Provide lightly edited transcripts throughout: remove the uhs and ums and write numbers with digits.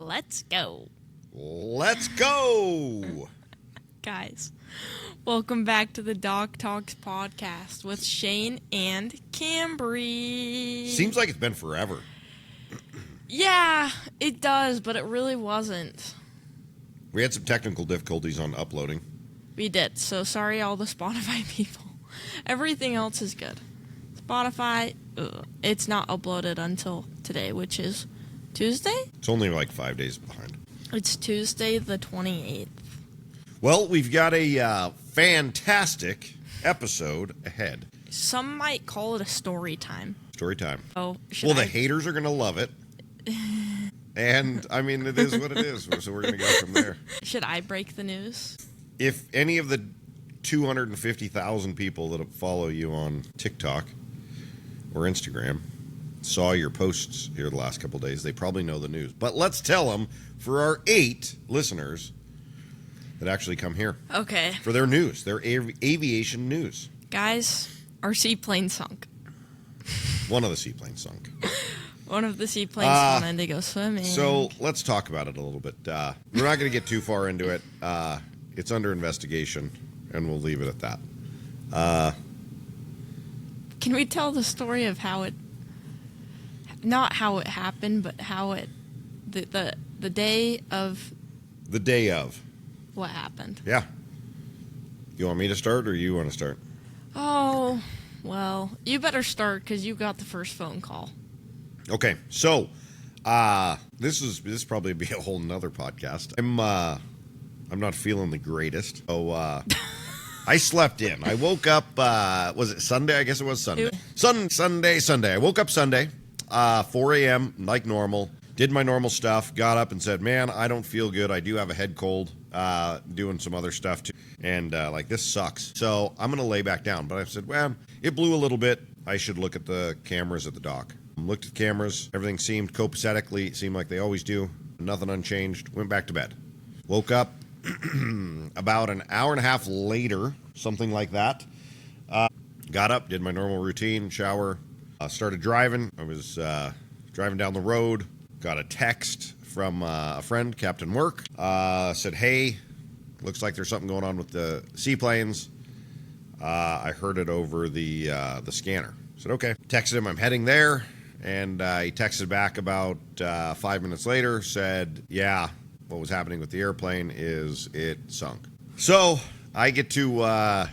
Let's go. Let's go. Guys, welcome back to the Dog Talks podcast with Shane and Cambrie. Seems like it's been forever. Yeah, it does, but it really wasn't. We had some technical difficulties on uploading. We did, so sorry all the Spotify people. Everything else is good. Spotify, it's not uploaded until today, which is Tuesday? It's only like 5 days behind. It's Tuesday the 28th. Well, we've got a fantastic episode ahead. Some might call it a story time. Story time. Oh, the haters are going to love it. And, I mean, it is what it is, so we're going to go from there. Should I break the news? If any of the 250,000 people that follow you on TikTok or Instagram saw your posts here the last couple of days, they probably know the news. But let's tell them for our 8 listeners that actually come here. Okay. For their news, their aviation news. Guys, our seaplane sunk. One of the seaplanes sunk. One of the seaplanes wanted to go swimming. So let's talk about it a little bit. We're not going to get too far into it. It's under investigation, and we'll leave it at that. Can we tell the story of how it, not how it happened, but how it, the day of... The day of. What happened? Yeah. You want me to start, or you want to start? Oh, well, you better start, because you got the first phone call. Okay, so this probably be a whole nother podcast. I'm not feeling the greatest. So I slept in. I woke up. Was it Sunday? I guess it was Sunday. Sunday. I woke up Sunday, 4 a.m. like normal. Did my normal stuff. Got up and said, "Man, I don't feel good. I do have a head cold. Doing some other stuff too, and this sucks. So I'm gonna lay back down." But I said, "Well, it blew a little bit. I should look at the cameras at the dock." Looked at cameras. Everything seemed copacetically. It seemed like they always do. Nothing unchanged. Went back to bed. Woke up about an hour and a half later, something like that. Got up, did my normal routine, shower, started driving. I was driving down the road. Got a text from a friend, Captain Work. Said, "Hey, looks like there's something going on with the seaplanes." I heard it over the scanner. Said, "Okay." Texted him, "I'm heading there." And he texted back about 5 minutes later, said, "Yeah, what was happening with the airplane is it sunk." So I get to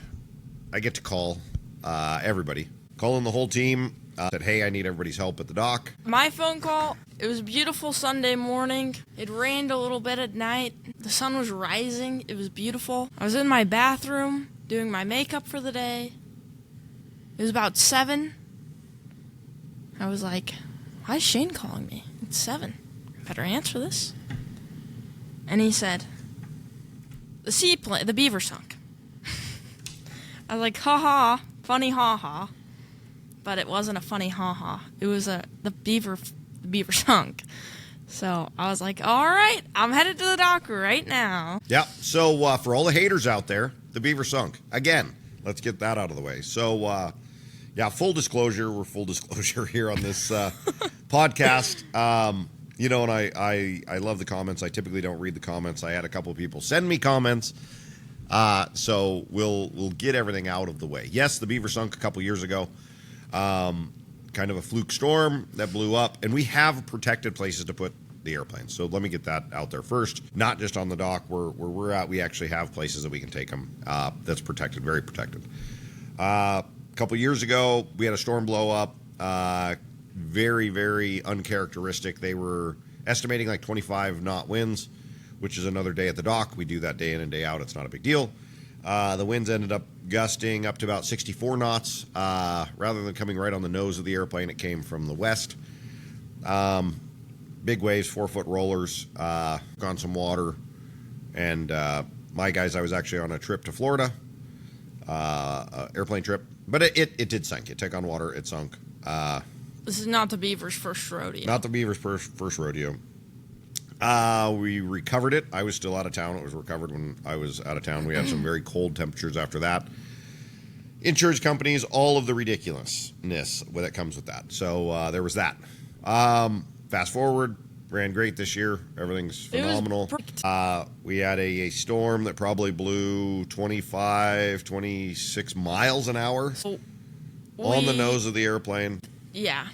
call everybody, calling the whole team. Said, "Hey, I need everybody's help at the dock." My phone call, it was a beautiful Sunday morning. It rained a little bit at night. The sun was rising. It was beautiful. I was in my bathroom doing my makeup for the day. It was about 7. I was like, "Why is Shane calling me? It's 7. I better answer this." And he said, the Beaver sunk." I was like, "Ha-ha, funny ha-ha." But it wasn't a funny ha-ha. It was the Beaver sunk. So I was like, all right, I'm headed to the dock right now. Yeah, so for all the haters out there, the Beaver sunk. Again, let's get that out of the way. So, full disclosure. We're full disclosure here on this podcast. And I love the comments. I typically don't read the comments. I had a couple of people send me comments. So we'll get everything out of the way. Yes, the Beaver sunk a couple years ago. Kind of a fluke storm that blew up, and we have protected places to put the airplanes. So let me get that out there first. Not just on the dock where we're at. We actually have places that we can take them. That's protected, very protected. A couple years ago, we had a storm blow up. Very, very uncharacteristic. They were estimating like 25 knot winds, which is another day at the dock. We do that day in and day out. It's not a big deal. The winds ended up gusting up to about 64 knots. Rather than coming right on the nose of the airplane, it came from the west. Big waves, 4-foot rollers, on some water. And my guys, I was actually on a trip to Florida, airplane trip. But it did sink. It took on water. It sunk. This is not the Beaver's first rodeo. Not the Beaver's first rodeo. We recovered it. I was still out of town. It was recovered when I was out of town. We had some very cold temperatures after that. Insurance companies, all of the ridiculousness that comes with that. So there was that. Fast forward, ran great this year. Everything's It was phenomenal. perfect. We had a storm that probably blew 25, 26 miles an hour So on the nose of the airplane. Yeah.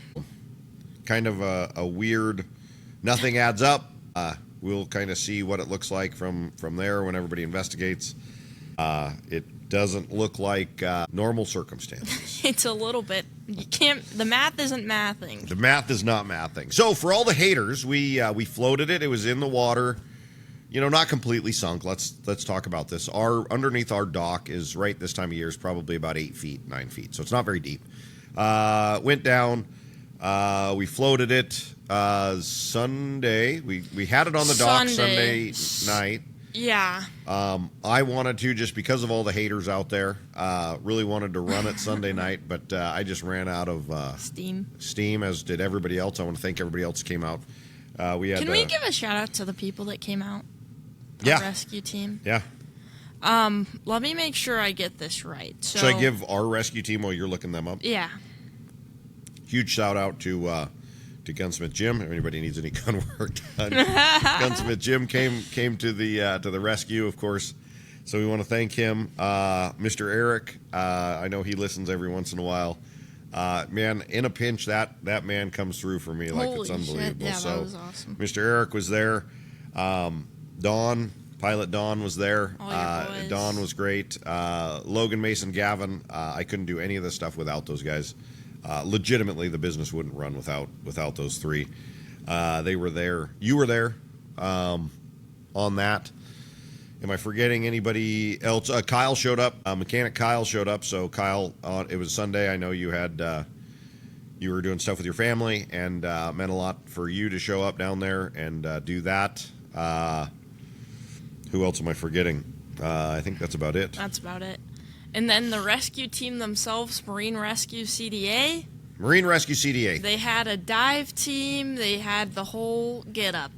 Kind of a weird, nothing adds up. We'll kind of see what it looks like from there when everybody investigates. It doesn't look like normal circumstances. It's a little bit. You can't. The math isn't mathing. The math is not mathing. So for all the haters, we floated it. It was in the water. Not completely sunk. Let's talk about this. Underneath our dock is right this time of year is probably about 8 feet, 9 feet. So it's not very deep. Went down. We floated it Sunday. We had it on the dock Sunday night. Yeah. I wanted to, just because of all the haters out there, really wanted to run it Sunday night, but I just ran out of steam, as did everybody else. I want to thank everybody else who came out. Can we give a shout out to the people that came out? Yeah. Our rescue team. Yeah. Let me make sure I get this right. So, should I give our rescue team while you're looking them up? Yeah. Huge shout out to Gunsmith Jim. If anybody needs any gun work done, Gunsmith Jim came to the rescue, of course. So we want to thank him. Mr. Eric, I know he listens every once in a while. Man, in a pinch, that man comes through for me like it's unbelievable. Shit. Yeah, so that was awesome. Mr. Eric was there. Pilot Dawn was there. All your boys. Dawn was great. Logan, Mason, Gavin. I couldn't do any of this stuff without those guys. Legitimately, the business wouldn't run without those three. They were there. You were there on that. Am I forgetting anybody else? Kyle showed up. Mechanic Kyle showed up. So Kyle, it was Sunday. I know you had you were doing stuff with your family, and meant a lot for you to show up down there and do that. Who else am I forgetting? I think that's about it. That's about it. And then the rescue team themselves, Marine Rescue CDA. Marine Rescue CDA. They had a dive team. They had the whole get-up.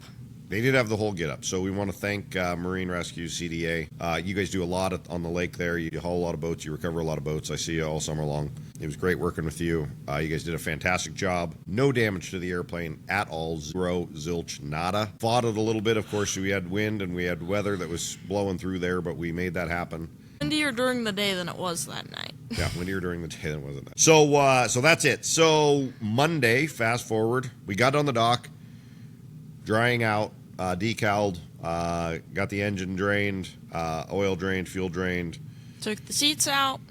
They did have the whole get-up. So we want to thank Marine Rescue CDA. You guys do a lot on the lake there. You haul a lot of boats. You recover a lot of boats. I see you all summer long. It was great working with you. You guys did a fantastic job. No damage to the airplane at all. Zero, zilch, nada. Fought it a little bit. Of course, we had wind and we had weather that was blowing through there, but we made that happen. Windier during the day than it was that night. Yeah, windier during the day than it was that night. So that's it. So Monday, fast forward, we got on the dock, drying out, decaled, got the engine drained, oil drained, fuel drained. Took the seats out.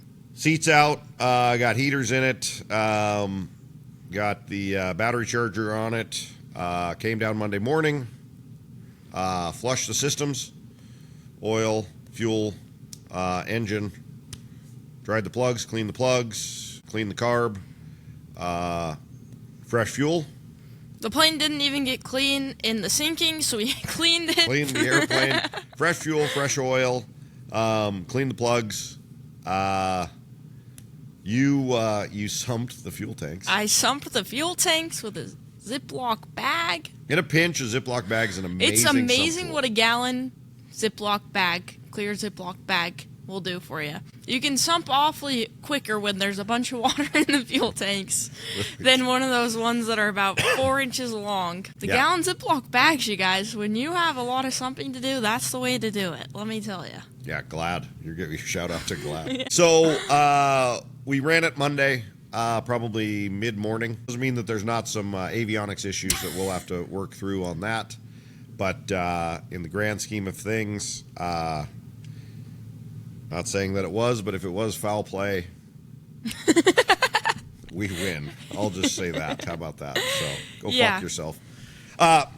Got heaters in it, got the battery charger on it, came down Monday morning, flushed the systems, oil, fuel, engine, dried the plugs, cleaned the carb, fresh fuel. The plane didn't even get clean in the sinking, so we cleaned it. Cleaned the airplane, fresh fuel, fresh oil, cleaned the plugs. You sumped the fuel tanks. I sumped the fuel tanks with a Ziploc bag. In a pinch, a Ziploc bag is an amazing It's amazing sump what a gallon Ziploc bag, clear Ziploc bag, will do for you. You can sump awfully quicker when there's a bunch of water in the fuel tanks than one of those ones that are about 4 inches long. The gallon Ziploc bags, you guys, when you have a lot of sumping to do, that's the way to do it, let me tell you. Yeah, Glad. You're giving a shout out to Glad. So we ran it Monday, probably mid-morning. Doesn't mean that there's not some avionics issues that we'll have to work through on that. But in the grand scheme of things, not saying that it was, but if it was foul play, we win. I'll just say that. How about that? So go fuck yourself.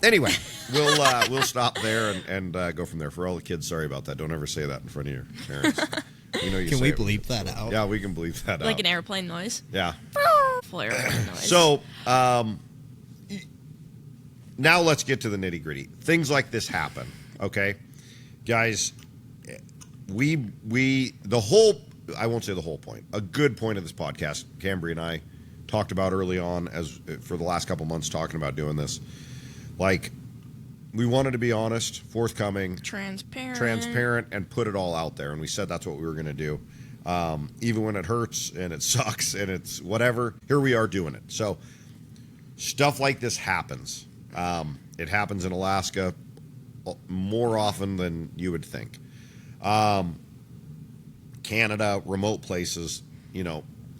Anyway, we'll stop there and go from there. For all the kids, sorry about that. Don't ever say that in front of your parents. You know you can say we it. bleep that out? Yeah, we can bleep that out. Like an airplane noise. Yeah. Full airplane noise. So now let's get to the nitty gritty. Things like this happen, okay, guys. I won't say the whole point. A good point of this podcast, Cambrie and I talked about early on, as for the last couple months, talking about doing this. Like, we wanted to be honest, forthcoming, transparent, and put it all out there. And we said that's what we were going to do, even when it hurts and it sucks and it's whatever. Here we are doing it. So stuff like this happens. It happens in Alaska more often than you would think. Canada, remote places,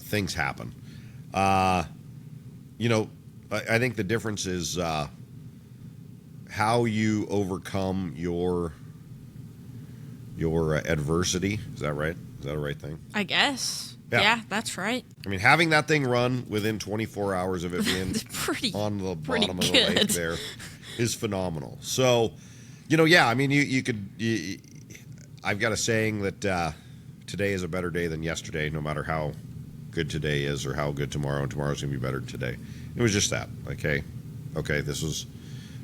things happen. I think the difference is how you overcome your adversity. Is that right? Is that a right thing? I guess. Yeah, that's right. I mean, having that thing run within 24 hours of it being on the bottom of the lake there is phenomenal. So, I mean, you could. I've got a saying that today is a better day than yesterday, no matter how good today is or how good tomorrow, and tomorrow's going to be better than today. It was just that. Like, hey, okay, this was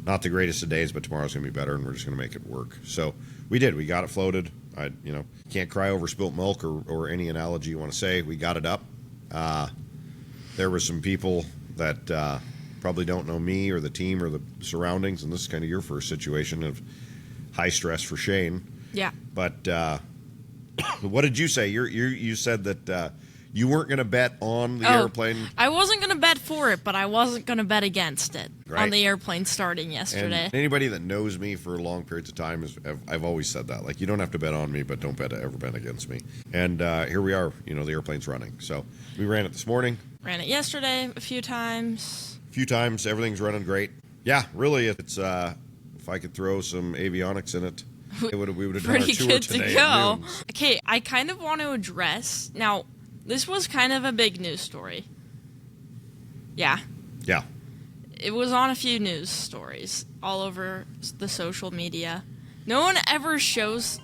not the greatest of days, but tomorrow's going to be better, and we're just going to make it work. So we did. We got it floated. Can't cry over spilt milk or any analogy you want to say. We got it up. There were some people that probably don't know me or the team or the surroundings, and this is kind of your first situation of high stress for Shane. Yeah. But what did you say? You said that you weren't going to bet on the airplane. I wasn't going to bet for it, but I wasn't going to bet against it on the airplane starting yesterday. And anybody that knows me for long periods of time, I've always said that. Like, you don't have to bet on me, but don't ever bet against me. And here we are. The airplane's running. So we ran it this morning. Ran it yesterday a few times. Everything's running great. Yeah, really, it's if I could throw some avionics in it, we would have done our tour good today. To go. Okay, I kind of want to address now. This was kind of a big news story. Yeah. Yeah. It was on a few news stories all over the social media. No one ever shows...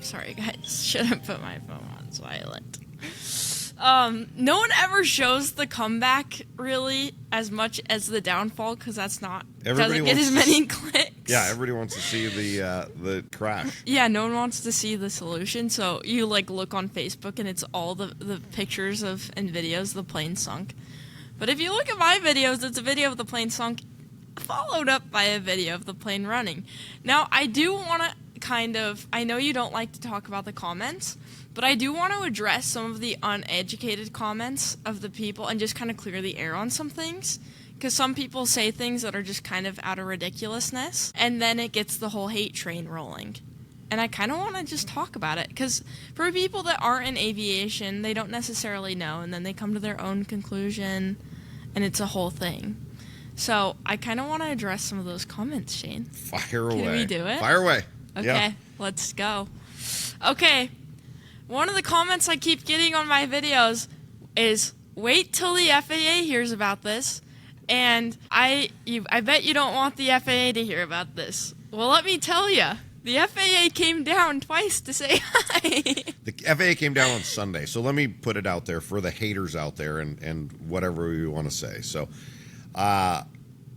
Sorry, guys. Should have put my phone on silent. No one ever shows the comeback, really, as much as the downfall, because that's not... doesn't get as many clicks. Yeah, everybody wants to see the crash. Yeah, no one wants to see the solution, so you, look on Facebook, and it's all the pictures and videos of the plane sunk. But if you look at my videos, it's a video of the plane sunk, followed up by a video of the plane running. Now, I do want to I know you don't like to talk about the comments, but I do want to address some of the uneducated comments of the people and just kind of clear the air on some things. Because some people say things that are just kind of out of ridiculousness, and then it gets the whole hate train rolling. And I kind of want to just talk about it, because for people that aren't in aviation, they don't necessarily know, and then they come to their own conclusion, and it's a whole thing. So I kind of want to address some of those comments, Shane. Fire away. Can we do it? Fire away. Okay, yeah. Let's go. Okay, one of the comments I keep getting on my videos is, wait till the FAA hears about this. And I bet you don't want the FAA to hear about this. Well, let me tell you, the FAA came down twice to say hi. The FAA came down on Sunday, so let me put it out there for the haters out there and whatever we want to say. So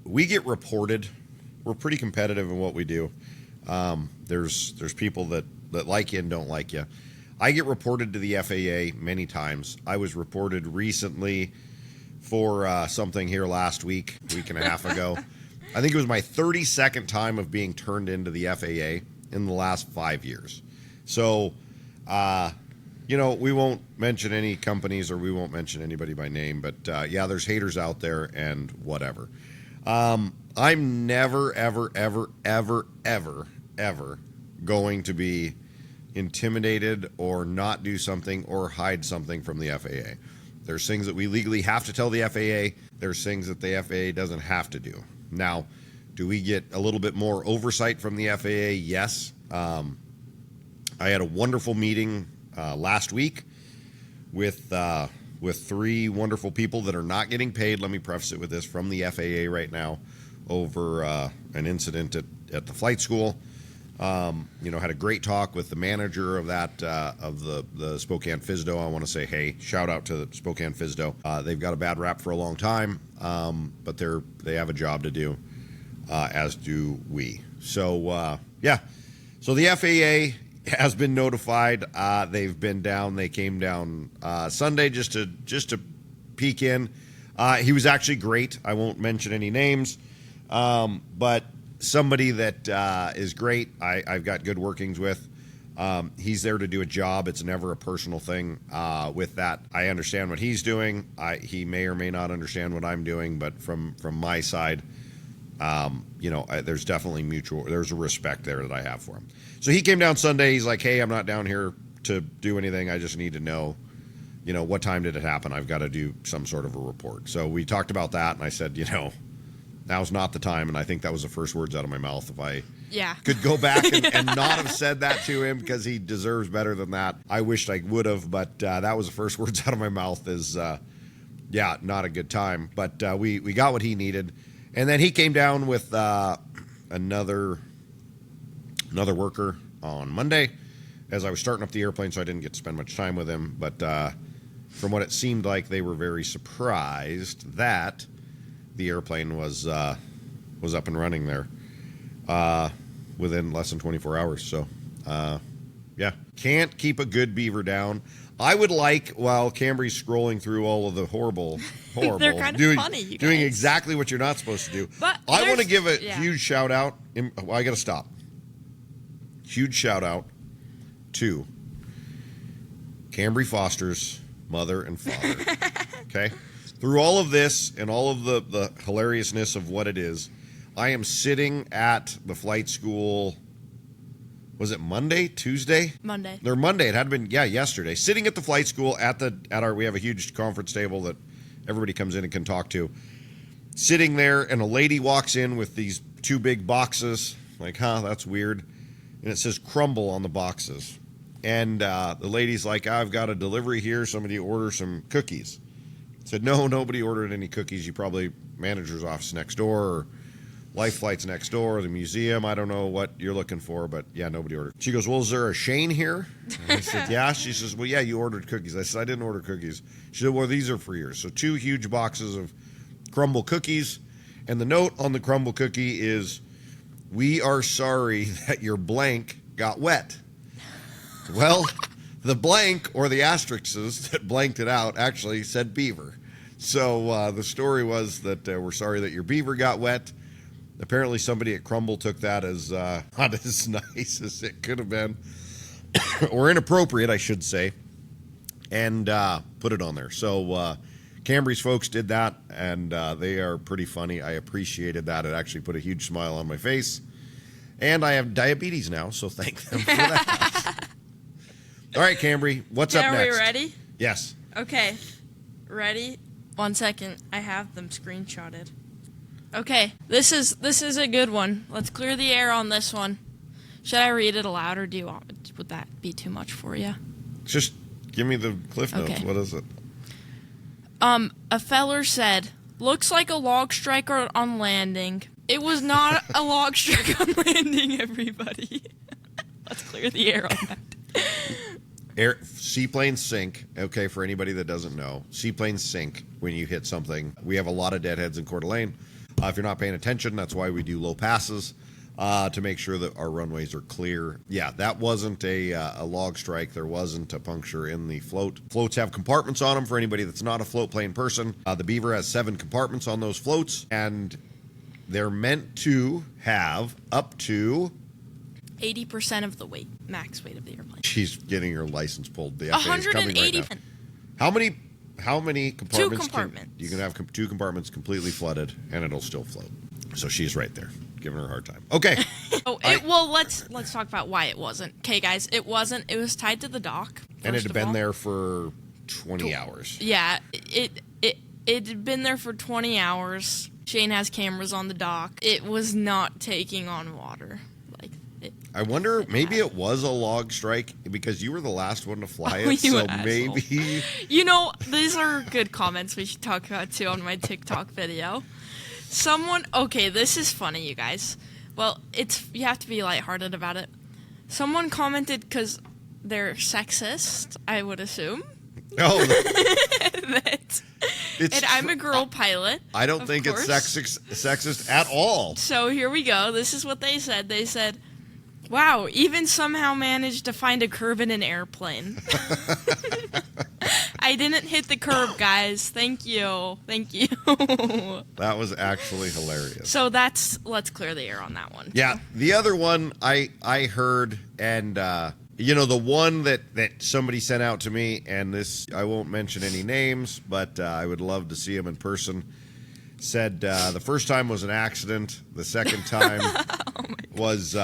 we get reported. We're pretty competitive in what we do. There's people that like you and don't like you. I get reported to the FAA many times. I was reported recently for something here last week and a half ago. I think it was my 32nd time of being turned into the FAA in the last 5 years. So, we won't mention any companies or we won't mention anybody by name, but there's haters out there and whatever. I'm never, ever, ever, ever, ever, ever going to be intimidated or not do something or hide something from the FAA. There's things that we legally have to tell the FAA. There's things that the FAA doesn't have to do. Now, do we get a little bit more oversight from the FAA? Yes. I had a wonderful meeting last week with 3 wonderful people that are not getting paid. Let me preface it with this, from the FAA right now over an incident at the flight school. Had a great talk with the manager of that, of the Spokane FSDO. I want to say, hey, shout out to the Spokane FSDO. They've got a bad rap for a long time, but they have a job to do, as do we. So, So the FAA has been notified. They've been down. They came down Sunday just to peek in. He was actually great. I won't mention any names, but somebody that is great. I've got good workings with. He's there to do a job. It's never a personal thing. With that, I understand what he's doing. He may or may not understand what I'm doing, but from my side, there's definitely there's a respect there that I have for him. So he came down Sunday. He's like, hey, I'm not down here to do anything. I just need to know, what time did it happen? I've got to do some sort of a report. So we talked about that, and I said, now's not the time. And I think that was the first words out of my mouth. If I could go back and not have said that to him, because he deserves better than that, I wished I would have. But that was the first words out of my mouth is, not a good time. But we got what he needed. And then he came down with another worker on Monday as I was starting up the airplane, so I didn't get to spend much time with him. But from what it seemed like, they were very surprised that the airplane was up and running there within less than 24 hours. So, can't keep a good Beaver down. I would like, while Cambrie's scrolling through all of the horrible, they're kind of funny, you guys. Doing exactly what you're not supposed to do. But I want to give a huge shout out. Well, I got to stop. Huge shout out to Cambrie Foster's mother and father. Okay? Through all of this and all of the hilariousness of what it is, I am sitting at the flight school. Was it Monday? Tuesday? Monday. Or Monday. It had been, yesterday. Sitting at the flight school we have a huge conference table that everybody comes in and can talk to. Sitting there, and a lady walks in with these 2 big boxes. Like, that's weird. And it says crumble on the boxes. And the lady's like, I've got a delivery here. Somebody order some cookies. I said, no, nobody ordered any cookies. You probably manager's office next door, or Life Flight's next door, or the museum. I don't know what you're looking for, but nobody ordered. She goes, well, is there a Shane here? And I said, yeah. She says, well, you ordered cookies. I said, I didn't order cookies. She said, well, these are for yours. So 2 huge boxes of crumble cookies. And the note on the crumble cookie is, we are sorry that your blank got wet. Well, the blank, or the asterisks that blanked it out, actually said Beaver. So the story was that we're sorry that your Beaver got wet. Apparently somebody at Crumble took that as not as nice as it could have been, or inappropriate, I should say, and put it on there. So Cambrie's folks did that, and they are pretty funny. I appreciated that. It actually put a huge smile on my face. And I have diabetes now, so thank them for that. All right, Cambrie, what's up next? Are we ready? Yes. Okay. Ready? 1 second. I have them screenshotted. Okay, this is a good one. Let's clear the air on this one. Should I read it aloud, or would that be too much for you? Just give me the cliff notes. Okay. What is it? A feller said, looks like a log strike on landing. It was not a log strike on landing, everybody. Let's clear the air on that. Seaplanes sink. Okay, for anybody that doesn't know, seaplanes sink when you hit something. We have a lot of deadheads in Coeur d'Alene. If you're not paying attention, that's why we do low passes to make sure that our runways are clear. Yeah, that wasn't a log strike. There wasn't a puncture in the float. Floats have compartments on them for anybody that's not a float plane person. The Beaver has 7 compartments on those floats, and they're meant to have up to 80% of the weight, max weight of the airplane. She's getting her license pulled. The FAA is coming 180. right now. How many compartments? 2 compartments. You can have 2 compartments completely flooded, and it'll still float. So she's right there, giving her a hard time. Okay. Well, let's talk about why it wasn't. Okay, guys, it wasn't. It was tied to the dock. And it had been there for 20 hours. Yeah, it had been there for 20 hours. Shane has cameras on the dock. It was not taking on water. I wonder, maybe it was a log strike because you were the last one to fly it. So maybe. These are good comments we should talk about too on my TikTok video. Okay, this is funny, you guys. Well, you have to be lighthearted about it. Someone commented because they're sexist, I would assume. Oh. And I'm a girl pilot. I don't think it's sexist at all. So here we go. This is what they said. They said, wow, even somehow managed to find a curve in an airplane. I didn't hit the curb, guys. Thank you. That was actually hilarious. So let's clear the air on that one. Yeah, the other one I heard, and the one that somebody sent out to me, and this, I won't mention any names, but I would love to see him in person. Said the first time was an accident. The second time was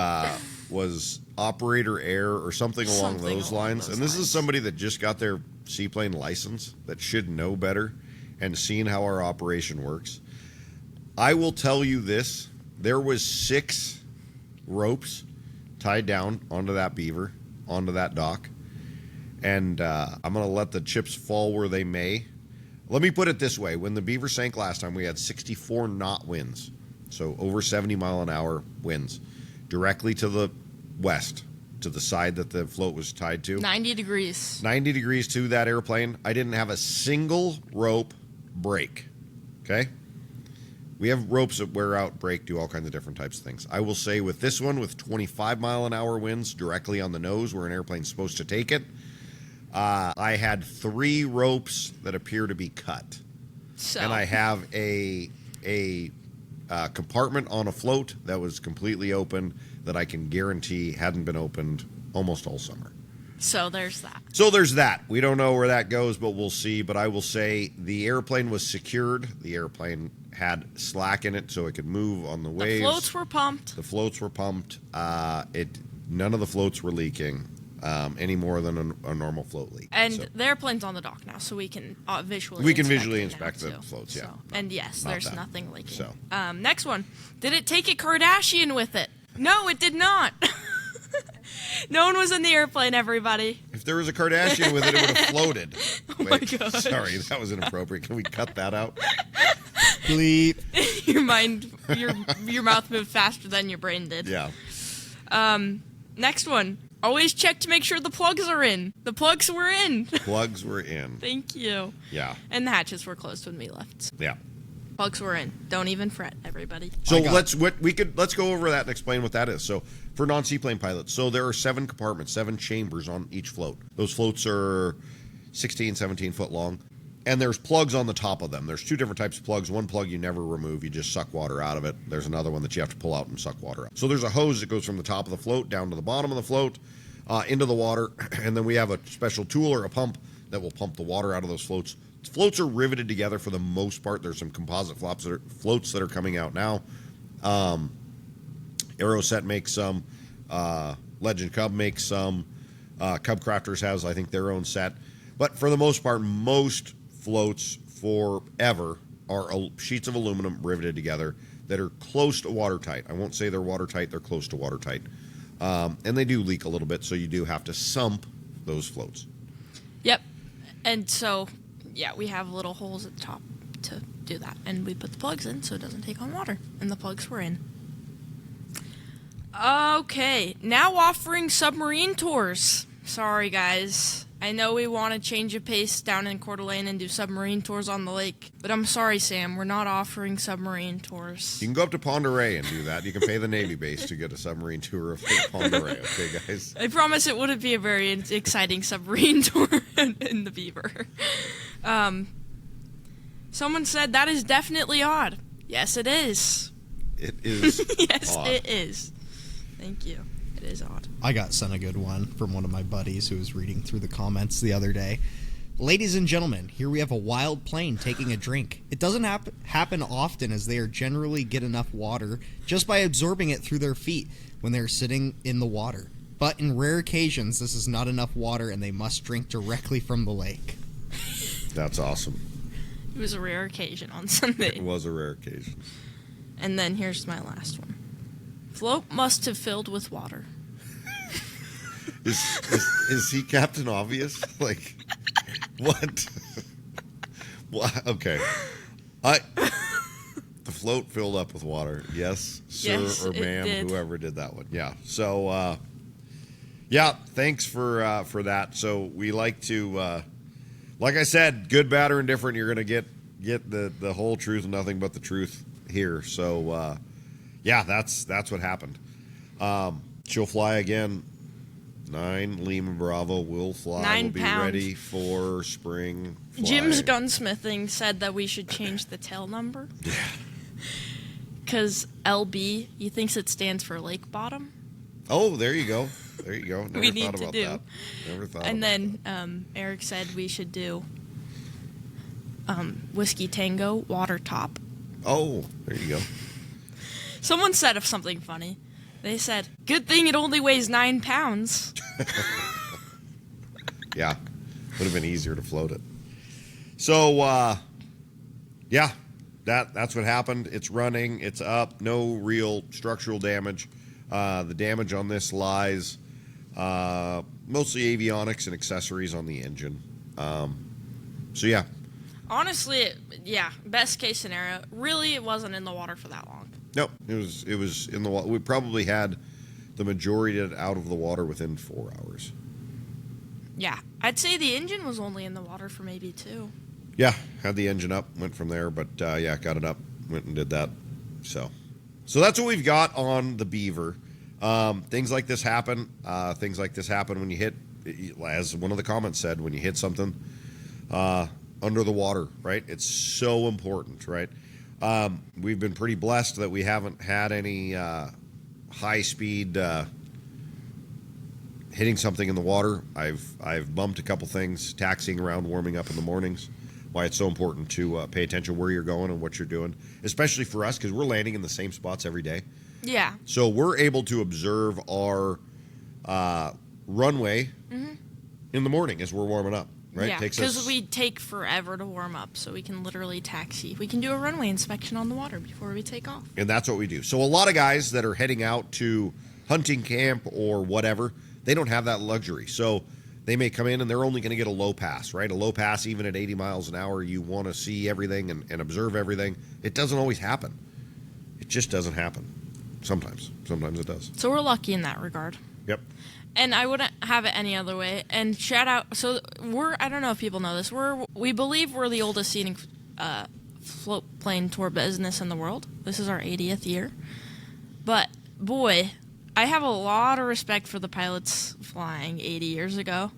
operator error or something along those lines. And this is somebody that just got their seaplane license that should know better and seen how our operation works. I will tell you this. There was 6 ropes tied down onto that Beaver, onto that dock. And I'm going to let the chips fall where they may. Let me put it this way. When the Beaver sank last time, we had 64 knot winds. So over 70 mile an hour winds directly to the west, to the side that the float was tied to. 90 degrees. 90 degrees to that airplane. I didn't have a single rope break. Okay? We have ropes that wear out, break, do all kinds of different types of things. I will say with this one, with 25 mile an hour winds directly on the nose where an airplane's supposed to take it, I had 3 ropes that appear to be cut. So. And I have a compartment on a float that was completely open that I can guarantee hadn't been opened almost all summer. So there's that. We don't know where that goes, but we'll see. But I will say the airplane was secured. The airplane had slack in it so it could move on the waves. The floats were pumped. None of the floats were leaking any more than a normal float leak. And the airplane's on the dock now, so we can visually inspect the floats. Yeah. And yes, there's nothing leaking. So. Next one. Did it take a Kardashian with it? No, it did not. No one was in the airplane, everybody. If there was a Kardashian with it, it would have floated. Oh my gosh. Sorry, that was inappropriate. Can we cut that out? Bleep. Your mouth moved faster than your brain did. Yeah. Next one. Always check to make sure the plugs are in. The plugs were in. Plugs were in. Thank you. Yeah. And the hatches were closed when we left. Yeah. Plugs were in. Don't even fret, everybody. So let's go over that and explain what that is. So for non-seaplane pilots, so there are 7 compartments, 7 chambers on each float. Those floats are 16, 17 foot long, and there's plugs on the top of them. There's 2 different types of plugs. One plug you never remove, you just suck water out of it. There's another one that you have to pull out and suck water out. So there's a hose that goes from the top of the float down to the bottom of the float into the water, and then we have a special tool or a pump that will pump the water out of those floats. Floats are riveted together for the most part. There's some composite floats that are coming out now. Aeroset makes some. Legend Cub makes some. Cub Crafters has, I think, their own set. But for the most part, most floats forever are sheets of aluminum riveted together that are close to watertight. I won't say they're watertight. They're close to watertight. And they do leak a little bit, so you do have to sump those floats. Yep. And so, yeah, we have little holes at the top to do that. And we put the plugs in so it doesn't take on water. And the plugs were in. Okay, now offering submarine tours. Sorry, guys. I know we want to change a pace down in Coeur d'Alene and do submarine tours on the lake. But I'm sorry, Sam, we're not offering submarine tours. You can go up to Pend Oreille and do that. You can pay the Navy base to get a submarine tour of Pend Oreille. Okay, guys? I promise it wouldn't be a very exciting submarine tour in the Beaver. Someone said that is definitely odd. Yes, it is. It is Yes, odd. it is. Thank you. It is odd. I got sent a good one from one of my buddies who was reading through the comments the other day. Ladies and gentlemen, here we have a wild plane taking a drink. It doesn't happen often, as they generally get enough water just by absorbing it through their feet when they're sitting in the water. But in rare occasions, this is not enough water and they must drink directly from the lake. That's awesome. It was a rare occasion on Sunday. It was a rare occasion. And then here's my last one. Float must have filled with water. Is he Captain Obvious? Like, what? What? Okay. The float filled up with water. Yes, sir, Yes, or it ma'am, did. whoever did that one. Yeah. So, yeah, thanks for that. So we like to, like I said, good, bad, or indifferent. You're gonna get the whole truth and nothing but the truth here. So, yeah, that's what happened. She'll fly again. 9 Lima Bravo will fly. 9 We'll be pounds. ready for spring fly. Jim's gunsmithing said that we should change the tail number. Yeah. Because LB, he thinks it stands for lake bottom. Oh, there you go. There you go. Never We thought need to about do. that. Never thought And about then Eric said we should do Whiskey Tango water top. Oh, there you go. Someone said of something funny. They said, "Good thing it only weighs 9 pounds." Yeah, would have been easier to float it. So, yeah, that's what happened. It's running. It's up. No real structural damage. The damage on this lies mostly avionics and accessories on the engine. So, yeah. Honestly, yeah, best case scenario. Really, it wasn't in the water for that long. Nope, it was in the water. We probably had the majority out of the water within 4 hours. Yeah, I'd say the engine was only in the water for maybe 2. Yeah, had the engine up, went from there, but yeah, got it up, went and did that. So that's what we've got on the Beaver. Things like this happen. Things like this happen when you hit, as one of the comments said, when you hit something under the water, right? It's so important, right? We've been pretty blessed that we haven't had any high-speed hitting something in the water. I've bumped a couple things, taxiing around, warming up in the mornings. Why it's so important to pay attention where you're going and what you're doing, especially for us because we're landing in the same spots every day. Yeah. So we're able to observe our runway in the morning as we're warming up, right? Yeah, because we take forever to warm up, so we can literally taxi. We can do a runway inspection on the water before we take off. And that's what we do. So a lot of guys that are heading out to hunting camp or whatever, they don't have that luxury. So they may come in and they're only going to get a low pass, right? A low pass, even at 80 miles an hour, you want to see everything and observe everything. It doesn't always happen. It just doesn't happen. Sometimes it does. So we're lucky in that regard. Yep. And I wouldn't have it any other way. And shout out, so I don't know if people know this, we believe we're the oldest scenic float plane tour business in the world. This is our 80th year. But boy, I have a lot of respect for the pilots flying 80 years ago.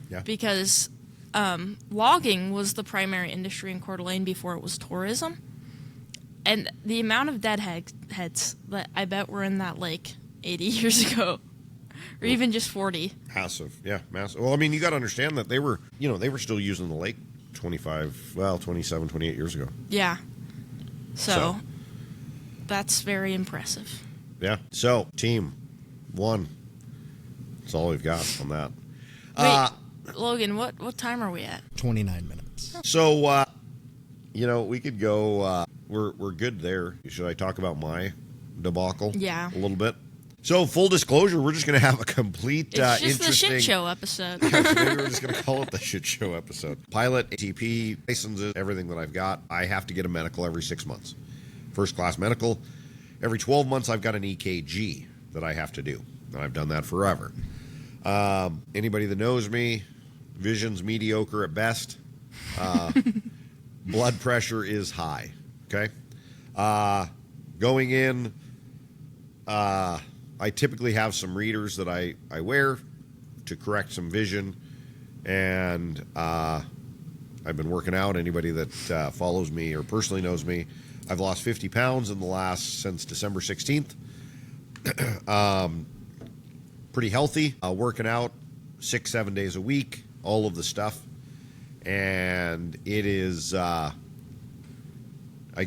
Yeah. Because logging was the primary industry in Coeur d'Alene before it was tourism. And the amount of deadheads that I bet were in that lake 80 years ago, or even just 40. Massive. Yeah, massive. Well, I mean, you got to understand that they were still using the lake 27, 28 years ago. Yeah. So that's very impressive. Yeah. So, team 1. That's all we've got on that. Wait, Logan, what time are we at? 29 minutes. So, we could go. We're good there. Should I talk about my debacle? Yeah. A little bit. So, full disclosure, we're just going to have a complete It's just interesting... the shit show episode. Yeah, so maybe we're just going to call it the shit show episode. Pilot, ATP, licenses, everything that I've got. I have to get a medical every 6 months. First class medical. Every 12 months, I've got an EKG that I have to do. And I've done that forever. Anybody that knows me, vision's mediocre at best. Blood pressure is high. Okay? Going in, I typically have some readers that I wear to correct some vision. And I've been working out. Anybody that follows me or personally knows me, I've lost 50 pounds since December 16th. Pretty healthy, working out 6-7 days a week, all of the stuff. And it is, I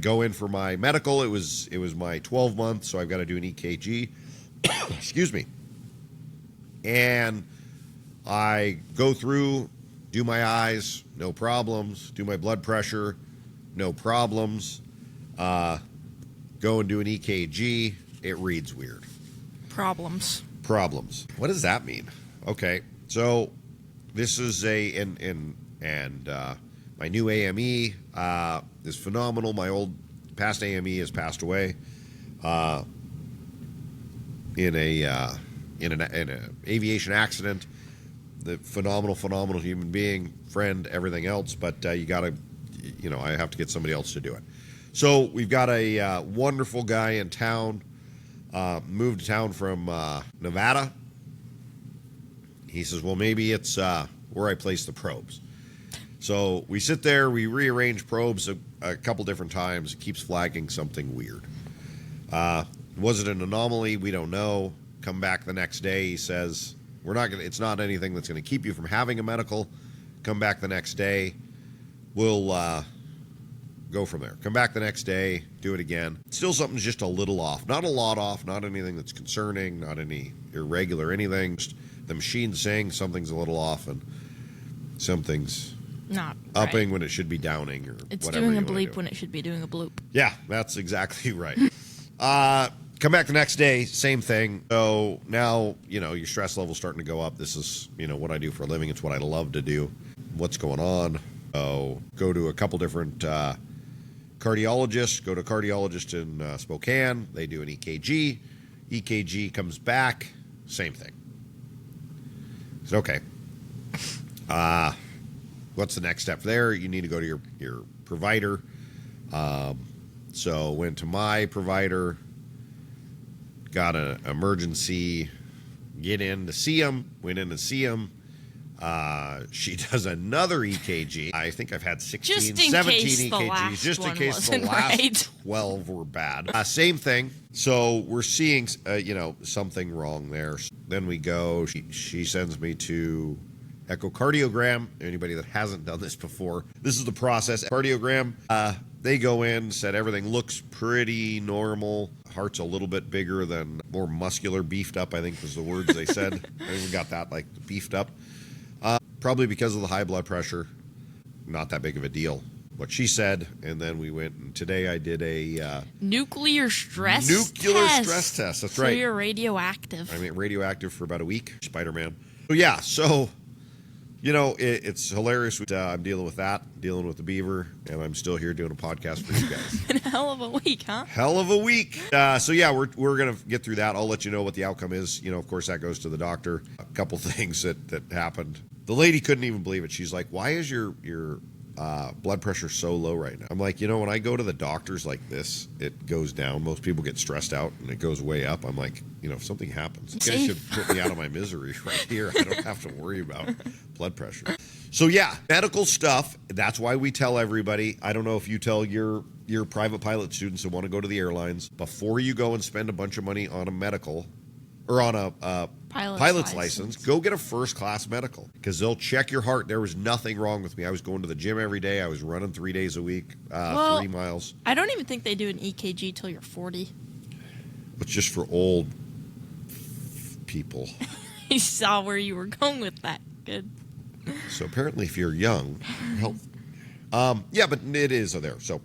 go in for my medical. It was my 12 month, so I've got to do an EKG. Excuse me. And I go through, do my eyes, no problems. Do my blood pressure, no problems. Go and do an EKG. It reads weird. Problems. What does that mean? Okay, so this is my new AME is phenomenal. My old past AME has passed away in an aviation accident. The phenomenal human being, friend, everything else. But you got to, I have to get somebody else to do it. So we've got a wonderful guy in town. Moved to town from Nevada. He says, well, maybe it's where I place the probes. So we sit there, we rearrange probes a couple different times. It keeps flagging something weird. Was it an anomaly? We don't know. Come back the next day, he says, it's not anything that's going to keep you from having a medical. Come back the next day. We'll go from there. Come back the next day, do it again. Still something's just a little off. Not a lot off, not anything that's concerning, not any irregular anything. Just the machine's saying something's a little off and something's Not upping right. when it should be downing or It's whatever doing a you wanna bleep do. when it should be doing a bloop. Yeah, that's exactly right. Come back the next day, same thing. So now, your stress level's starting to go up. This is, what I do for a living. It's what I love to do. What's going on? So go to a couple different cardiologists. Go to a cardiologist in Spokane. They do an EKG. EKG comes back, same thing. I said, okay. What's the next step there? You need to go to your provider. So went to my provider, got an emergency, get in to see him, went in to see him. She does another EKG. I think I've had 16, Just in 17 case the EKGs, last just in one case the wasn't last right. 12 were bad. Same thing. So we're seeing, something wrong there. Then we go, she sends me to echocardiogram. Anybody that hasn't done this before, this is the process. Cardiogram, they go in, said everything looks pretty normal. Heart's a little bit bigger than, more muscular, beefed up, I think was the words they said. I even got that, like, beefed up. Probably because of the high blood pressure. Not that big of a deal. What she said, and then we went, and today I did a Nuclear stress nuclear test. stress test. That's So right. you're radioactive. I mean, radioactive for about a week. Spider-Man. So yeah, so it's hilarious. I'm dealing with that, dealing with the Beaver, and I'm still here doing a podcast for you guys. Been a hell of a week, huh? Hell of a week. So yeah, we're gonna get through that. I'll let you know what the outcome is. Of course, that goes to the doctor. A couple things that happened. The lady couldn't even believe it. She's like, "Why is your blood pressure so low right now?" I'm like, when I go to the doctors like this, it goes down. Most people get stressed out and it goes way up. I'm like, if something happens, you guys should put me out of my misery right here. I don't have to worry about blood pressure. So yeah, medical stuff. That's why we tell everybody. I don't know if you tell your private pilot students who want to go to the airlines, before you go and spend a bunch of money on a medical or on a pilot's license, go get a first-class medical, because they'll check your heart. There was nothing wrong with me. I was going to the gym every day. I was running 3 days a week, 3 miles. I don't even think they do an EKG till you're 40. It's just for old people. I saw where you were going with that. Good. So apparently if you're young, health. Yeah, but it is there. So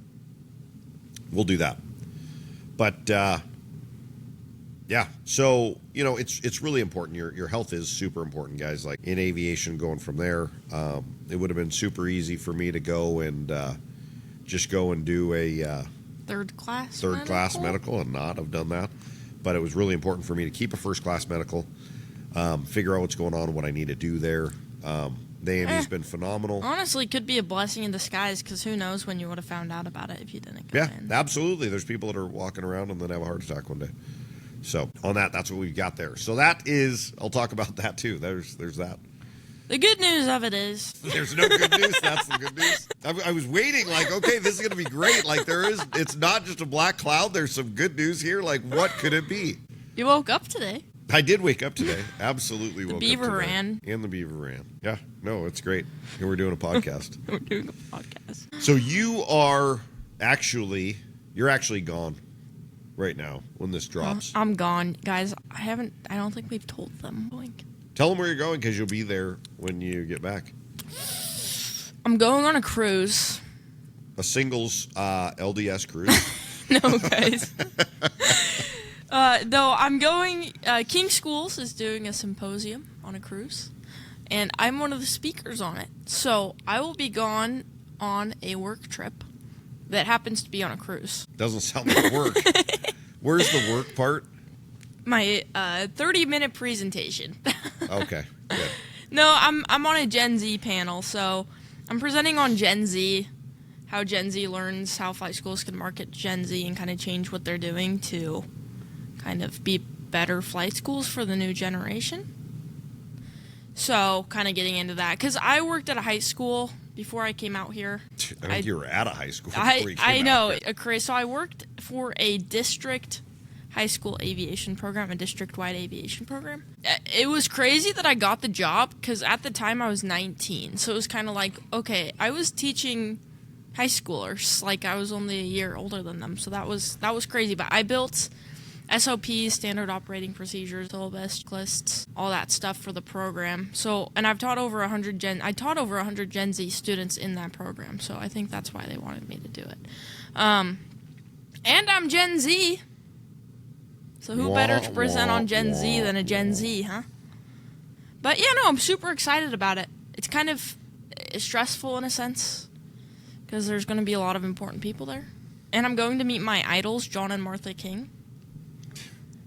we'll do that. But yeah, so it's really important. Your health is super important, guys. Like in aviation, going from there, it would have been super easy for me to go and just go and do a Third class medical and not have done that. But it was really important for me to keep a first class medical, figure out what's going on and what I need to do there. The AME's been phenomenal. Honestly, could be a blessing in disguise, because who knows when you would have found out about it if you didn't go in. Absolutely. There's people that are walking around and then have a heart attack one day. So on that's what we've got there. So that is, I'll talk about that too. There's that. The good news of it is, There's no good news. That's the good news. I was waiting like, okay, this is going to be great. Like it's not just a black cloud. There's some good news here. Like, what could it be? you woke up today. I did wake up today. Absolutely woke up today. The Beaver ran. And the Beaver ran. Yeah. No, it's great. And we're doing a podcast. We're doing a podcast. So you're actually gone right now when this drops. I'm gone, guys. I don't think we've told them. Tell them where you're going, because you'll be there when you get back. I'm going on a cruise. A singles LDS cruise. No, guys. No, I'm going. King Schools is doing a symposium on a cruise, and I'm one of the speakers on it. So I will be gone on a work trip that happens to be on a cruise. Doesn't sound like work. Where's the work part? My 30-minute presentation. Okay, good. No, I'm on a Gen Z panel, so I'm presenting on Gen Z, how Gen Z learns how flight schools can market Gen Z and kind of change what they're doing to kind of be better flight schools for the new generation. So, kind of getting into that, because I worked at a high school before I came out here. I think you were at a high school. I know. Okay, so I worked for a district high school aviation program, a district-wide aviation program. It was crazy that I got the job, because at the time I was 19. So it was kind of like, okay, I was teaching high schoolers. Like, I was only a year older than them, so that was crazy. But I built SOPs, standard operating procedures, syllabus, lists, all that stuff for the program. So, and I've taught over 100 Gen Z students in that program. So I think that's why they wanted me to do it. And I'm Gen Z. So who better to present on Gen Z than a Gen Z, huh? But yeah, no, I'm super excited about it. It's kind of stressful in a sense because there's going to be a lot of important people there. And I'm going to meet my idols, John and Martha King.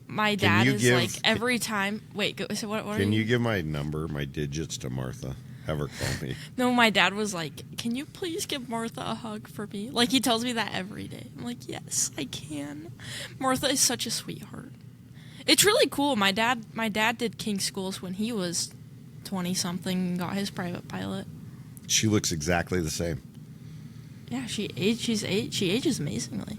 My dad is like every time. Wait, so what can you give my number, my digits to Martha? Have her call me. No, my dad was like, "Can you please give Martha a hug for me?" Like, he tells me that every day. I'm like, "Yes, I can." Martha is such a sweetheart. It's really cool. My dad did King schools when he was 20 something and got his private pilot. She looks exactly the same. Yeah, she ages amazingly.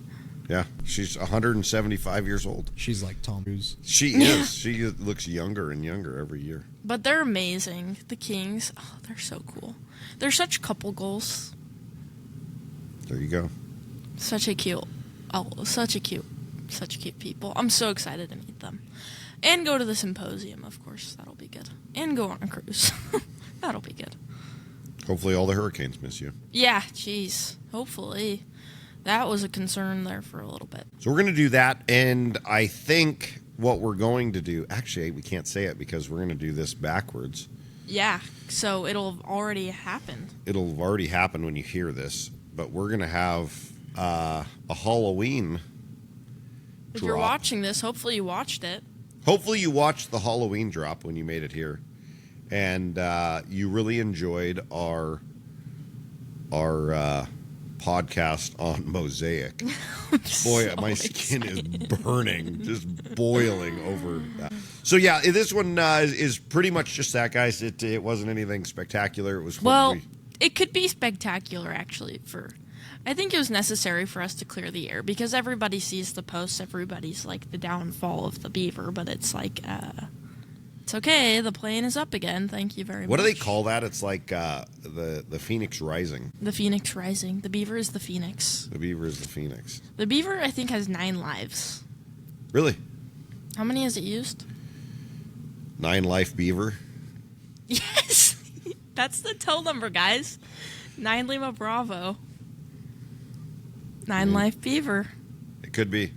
Yeah, she's 175 years old. She's like Tom Cruise. She is. She looks younger and younger every year. But they're amazing. The Kings, oh, they're so cool. They're such couple goals. There you go. Such cute people. I'm so excited to meet them. And go to the symposium, of course. That'll be good. And go on a cruise. That'll be good. Hopefully all the hurricanes miss you. Yeah, jeez. Hopefully. That was a concern there for a little bit. So we're going to do that, and I think what we're going to do... Actually, we can't say it because we're going to do this backwards. Yeah, so it'll have already happened. It'll have already happened when you hear this, but we're going to have a Halloween If drop. you're watching this, hopefully you watched it. Hopefully you watched the Halloween drop when you made it here, and you really enjoyed our podcast on Mosaic. Boy, So my skin excited. is burning, just boiling over that. So yeah, this one is pretty much just that, guys. It wasn't anything spectacular. It was Well, it could be spectacular, actually. I think it was necessary for us to clear the air because everybody sees the posts. Everybody's like the downfall of the Beaver, but it's like, it's okay. The plane is up again. Thank you very much. What do they call that? It's like the Phoenix Rising. The Phoenix Rising. The Beaver is the Phoenix. The Beaver is the Phoenix. The Beaver, I think, has 9 lives. Really? How many has it used? 9 life Beaver. Yes! That's the tow number, guys. 9 Lima Bravo. 9 life Beaver. It could be.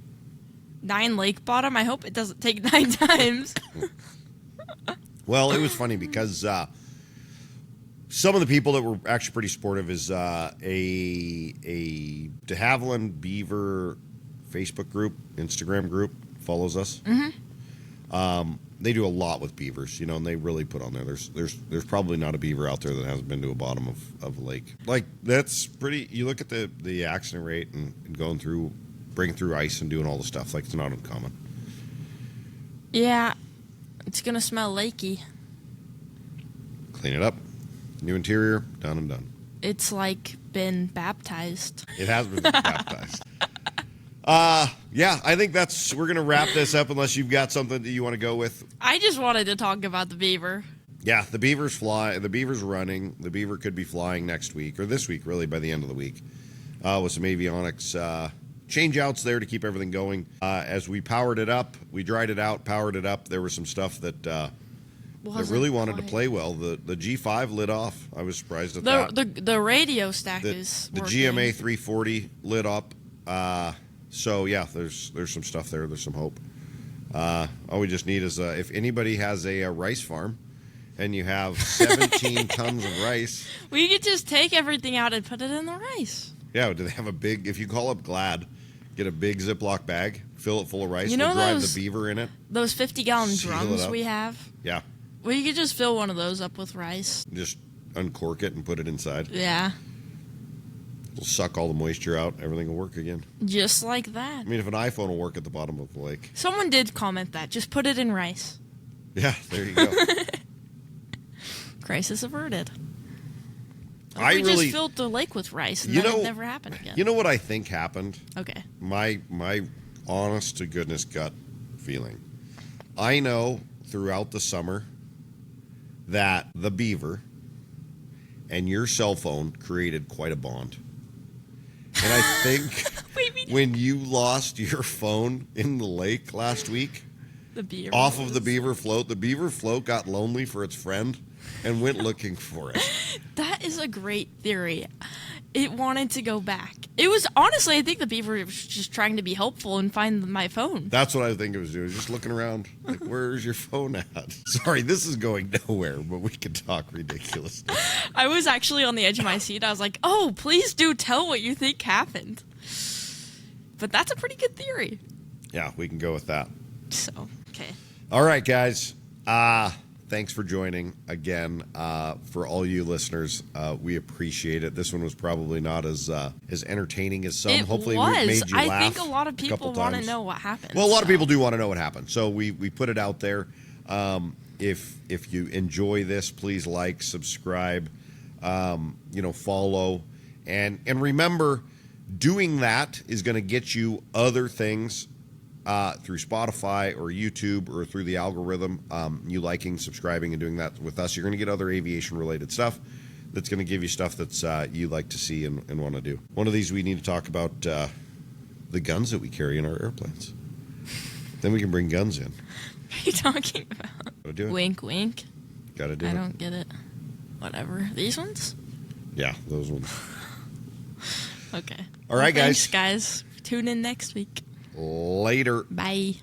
9 Lake Bottom. I hope it doesn't take 9 times. Well, it was funny because some of the people that were actually pretty supportive is a de Havilland Beaver Facebook group, Instagram group, follows us. Mm-hmm. They do a lot with beavers, and they really put on there. There's probably not a beaver out there that hasn't been to a bottom of a lake. Like, that's pretty. You look at the accident rate and breaking through ice and doing all the stuff. Like, it's not uncommon. Yeah. It's going to smell lakey. Clean it up. New interior, done and done. It's like been baptized. It has been baptized. Yeah, I think we're going to wrap this up unless you've got something that you want to go with. I just wanted to talk about the Beaver. Yeah, the Beaver's fly. The Beaver's running. The Beaver could be flying next week, or this week, really, by the end of the week, with some avionics change-outs there to keep everything going. As we powered it up, we dried it out, powered it up. There was some stuff that really wanted to play well. The G5 lit off. I was surprised at that. The radio stack is the working. GMA 340 lit up. So yeah, there's some stuff there. There's some hope. All we just need is if anybody has a rice farm and you have 17 tons of rice. We could just take everything out and put it in the rice. Yeah, do they have a big, if you call up Glad, get a big Ziploc bag, fill it full of rice, You know we'll drive those- the Beaver in it. Those 50-gallon Seal it drums up. we have. Yeah, We could just fill one of those up with rice. just uncork it and put it inside. Yeah. We'll suck all the moisture out. Everything will work again. Just like that. I mean, if an iPhone will work at the bottom of the lake. Someone did comment that. Just put it in rice. Yeah, there you go. Crisis averted. I we really just filled the lake with rice and You then know- it never happened again. You know what I think happened? Okay. My honest to goodness gut feeling. I know throughout the summer that the Beaver and your cell phone created quite a bond. And I think Wait, we did. when you lost your phone in the lake last week, The beaver off of was- the beaver float got lonely for its friend and went looking for it. That is a great theory. It wanted to go back. It was honestly, I think the beaver was just trying to be helpful and find my phone. That's what I think it was doing. Just looking around, like, where's your phone at? Sorry, this is going nowhere, but we can talk ridiculous. I was actually on the edge of my seat. I was like, oh, please do tell what you think happened. But that's a pretty good theory. Yeah, we can go with that. So, okay. All right, guys. Thanks for joining again. For all you listeners, we appreciate it. This one was probably not as entertaining as some. It Hopefully, was. we made you laugh. I think a lot of people couple want to times. know what happened. Well, a lot of so. people do want to know what happened, so we put it out there. If you enjoy this, please like, subscribe, follow, and remember, doing that is going to get you other things through Spotify or YouTube or through the algorithm. You liking, subscribing, and doing that with us, you're going to get other aviation-related stuff. That's going to give you stuff that's you like to see and want to do. One of these, we need to talk about the guns that we carry in our airplanes. Then we can bring guns in. What are you talking about? Gotta do it. Wink, wink. Gotta do I it. don't get it. Whatever. These ones? Yeah, those ones. Okay. All right, Thanks, guys. guys. Tune in next week. Later. Bye.